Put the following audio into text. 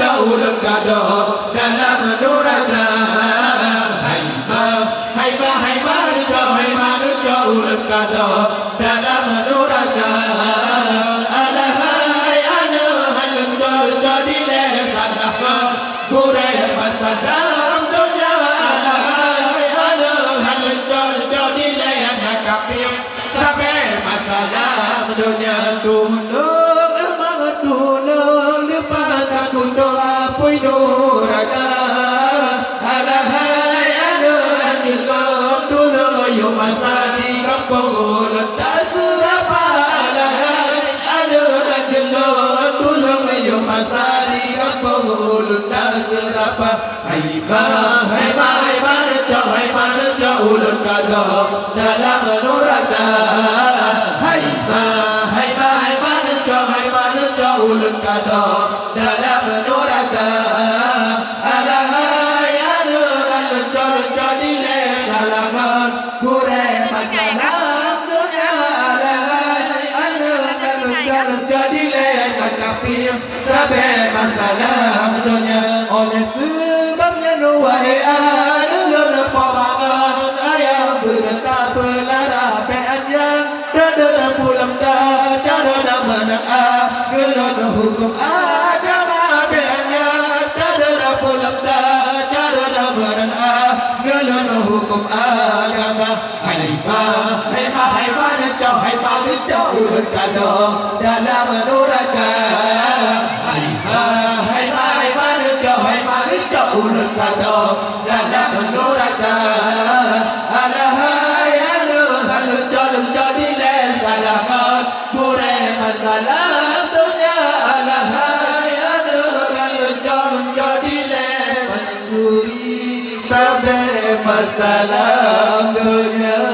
jauh lekada dalam nuraka. Hai manusia jauh lekada dalam nuraka. Alahai anu halun jadi lesanah kurai masalam dunia. Alahai anu halun jadi lesanah kapir sampai masalah dunia. Tolong emang tolong lepas takut doa pui nuraka. Alahai anu halun tolong yo masa di kampung letak serapa. Alahai anu halun tolong yo masa di kampung letak serapa. Hai manusia ulun kada dalam nuraka. Hai manusia ulun kada dalam nuraka. Alahai anu halun jadi lesanah kurai masalah dunia. Alahai anu halun jadi lesanah kapir sampai masalah dunia. Oleh sebabnya wahai anu pemangan ayam berentah pelara peanjang dan pulang dah cara dan menang gelon hukum agama peanjang dan pulang dah cara dan menang gelon hukum agama. Hai manusia ulun kada dalam nuraka. Hai manusia ulun kada dalam nuraka. Alahai anu halun jadi lesanah kurai masalah dunia. Alahai anu halun jadi lesanah sampai masalah dunia.